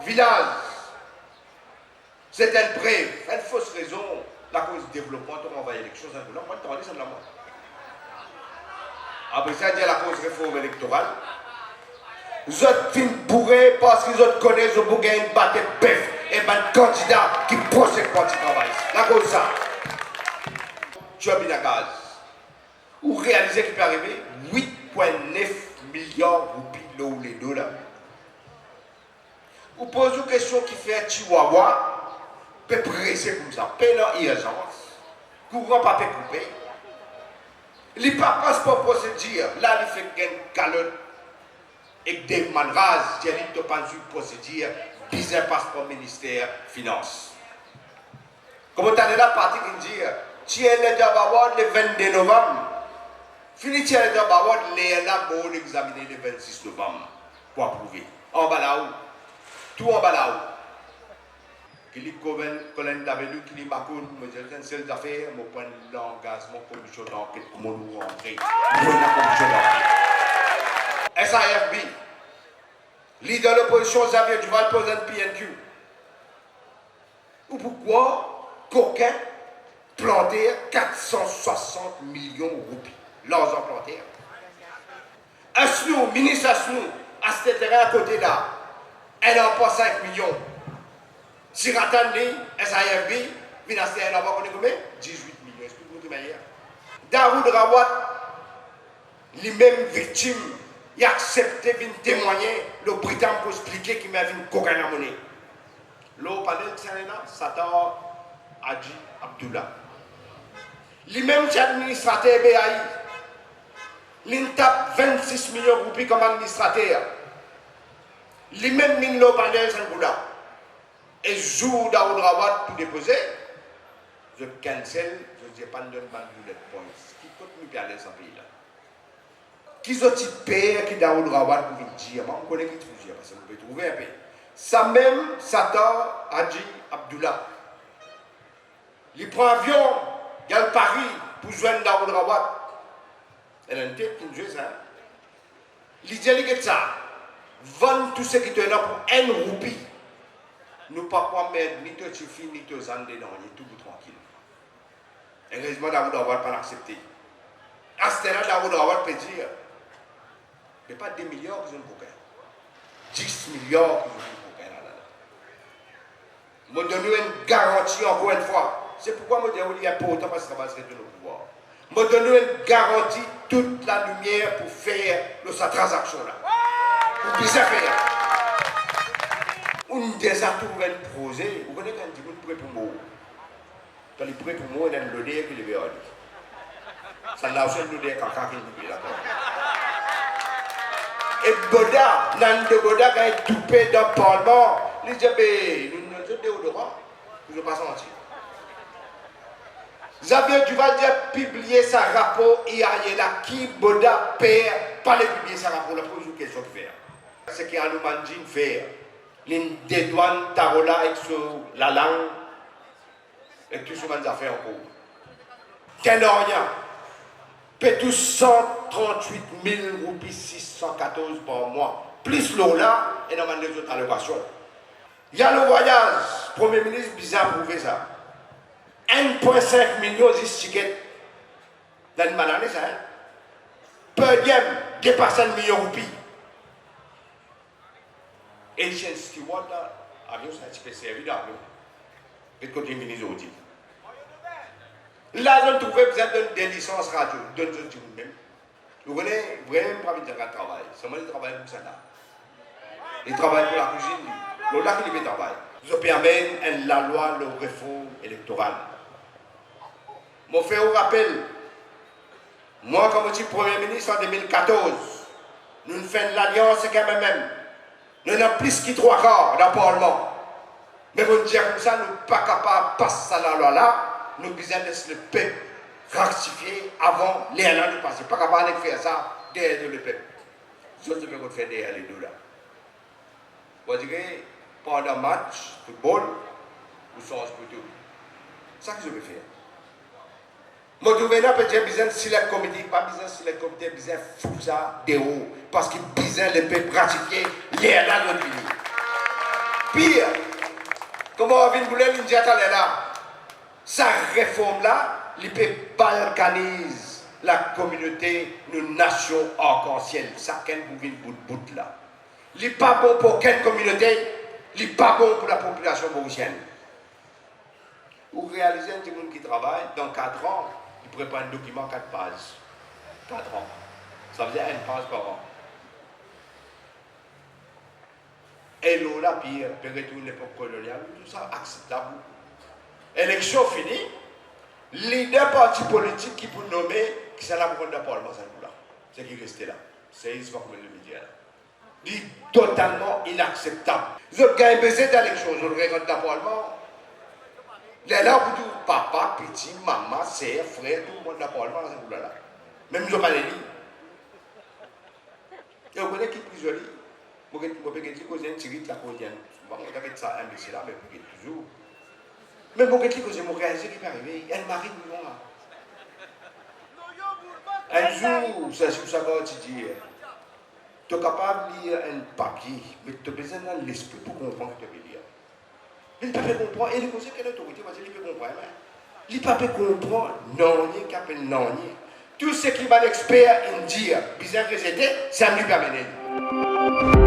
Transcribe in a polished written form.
village. C'est un bref, une fausse raison, la cause du développement, on va y l'élection, ça nous l'a dit, ça nous l'a moi. Après ça, il y a la cause réforme électorale. Vous êtes fin bourré parce qu'ils ont connaissent, ils ont une batte bœuf et un candidat qui procède pour le travail. La cause ça. Tu as mis la gaz. Vous réalisez qu'il peut arriver 8,9 milliards de roupies ou les dollars. Vous posez une question qui fait un chihuahua, peut presser comme ça, peine en urgence, courant pas peut couper. Il n'y a pas passeport procédure, là il fait une calotte et des manras, il n'y a pas de procédure, bizarre passeport ministère finance. Comme tu as la partie qui dit, tu es le d'abord le 22 novembre, fini tu es le d'abord pour examiner le 26 novembre pour approuver. En bas là-haut, tout en bas là-haut. Qui Colin Davelou, qui dit Macoun, me dit une seule affaire, mon point d'engagement, commission d'enquête, comment nous rentrer. Nous avons la commission d'enquête. SAFB, leader de l'opposition, Xavier Duval pose un PNQ. Ou pourquoi Coquin planter 460 millions de roupies, l'argent planté. Asnou, ministre Asnou, à cet terrain à côté là, elle n'a pas 5 millions. Si Ratan dit, SAFB, financé elle n'a pas combien 18 millions. Est-ce que vous avez hier Daoud Rawat, les mêmes victimes, il a accepté de témoigner, le Britannique pour expliquer qu'il m'a vu une cocaïne à monnaie. L'eau panel de Sénégal, Satar Hadji Abdullah. Les mêmes administrateurs BAI, ils tapent 26 millions de roupies comme administrateur. Les mêmes mines l'eau panel de Sénégal. Et jour Daoud Rawat pour déposer, je cancel, je ne dis pas de bullet points. Qui continue à aller dans ce pays-là? Qui sont-ils payés qui Daoud Rawat pour dire? Moi, je connais qui tu dire parce que vous pouvez trouver un pays. Ça même, Satar Hadji Abdullah. Il prend avion, il y a le Paris pour joindre Daoud Rawat. Elle a une tête qui joue ça. Il dit que ça, vendre tout ce qui te là pour 1 roupie. Nous ne pouvons pas mettre ni te chiffres ni te zan dedans, il est tout tranquille. Heureusement, Daoud Rawat pas l'accepter. À ce moment-là, Daoud Rawat peut dire, mais pas 2 milliards qu'ils ont pour 10 milliards qu'ils ont pour là. Je donne une garantie encore une fois. C'est pourquoi je dis qu'il y a pas autant parce que ça va se réduire le pouvoir. Je donne une garantie toute la lumière pour faire sa transaction là. Pour bien faire. On des atouts pour poser. Vous connaissez quand on dit prêt pour moi. Quand il est prêt pour moi, il y a une l'odeur qui est verte. Ça n'a pas l'odeur quand il est là. Et Boda, Nande Boda, quand il est toupé dans le Parlement, il dit, nous sommes déodorants, nous ne pas sentir. Xavier Duval a publié sa rapport hier, qui Boda perd, pas les publier sa rapport, la première question de faire. C'est qu'il y a un manjin faire. Les dédouanes tarola avec la langue, et tout ce qu'on a fait en cours. Quel orient? Paie tous 138 000 roupies 614 par mois, plus l'OLA et dans les autres allocations. Il y a le voyage, Premier ministre bizarre prouvé ça. 1,5 million de tickets dans une année, ça. Per diem dépasse 1 million de roupies. Et les steward là, avion, ça a été servi d'avion. Et quand il ministre aussi. Là, on trouvait besoin de des licences radio, donne vous-même. Vous connaissez vraiment pas de travail. C'est moi qui travaille pour ça là. Il travaille pour la cuisine. C'est là qu'il fait travail. Ça permet la loi, le réforme électoral. Mon frère vous rappelle, moi, comme je suis Premier ministre en 2014, nous faisons l'alliance quand même. Nous avons plus que 3 quarts dans le Parlement. Mais vous dire comme ça, nous ne sommes pas capables de passer à la loi là. Nous avons besoin de laisser le peuple rectifier avant les années de passer. Pas capable de faire ça derrière le peuple. Je ne sais pas faire derrière les deux là. Vous direz, pendant un match, football, vous changez plutôt. C'est ça que je veux faire. Mon gouvernement peut dire besoin de select committee, pas besoin de select committee, besoin de foutre ça de haut. Parce qu'il besoin de le peuple ratifier les années de vie. Pire, comment on vient de vouloir l'India là, sa réforme-là, il peut balkaniser la communauté, nos nations arc-en-ciel. Ça, qu'elle vous vient bout là. Il n'est pas bon pour quelle communauté, il n'est pas bon pour la population mauricienne. Vous réalisez un petit monde qui travaille, dans 4 ans, il prépare un document 4 pages. 4 ans. Ça veut dire une page par an. Et là, puis, peut retourner l'époque coloniale, tout ça acceptable. Élection finie, leader parti politique qui peut nommer, qui s'en a pour le Parlement, c'est qui restait là. C'est Isma comme le média là. C'est totalement inacceptable. Vous avez gagné baiser d'élection, vous avez regardé le Parlement. Les là, vous dites papa, petit, maman, sœur, frère, tout le monde dans le Parlement, c'est là. Même ils n'ont pas les lits. Et vous connaissez qui est plus joli? Vous pouvez dire que vous avez un tiré de la codienne. Vous avez ça imbécile là, mais vous pouvez toujours. Mais vous pouvez dire que vous réalisé qui peut arriver. Elle marie de moi. Un jour, c'est sur ça que tu dis. Tu es capable de lire un papier, mais tu as besoin de l'esprit pour comprendre ce que tu veux lire. Il ne peut pas comprendre. Et le conseil quelle autorité, parce qu'il peut comprendre. Il ne peut pas comprendre. Non, il n'y a pas de non. Tout ce qui va l'expert, il dit, bizarre que c'était, ça ne lui permet.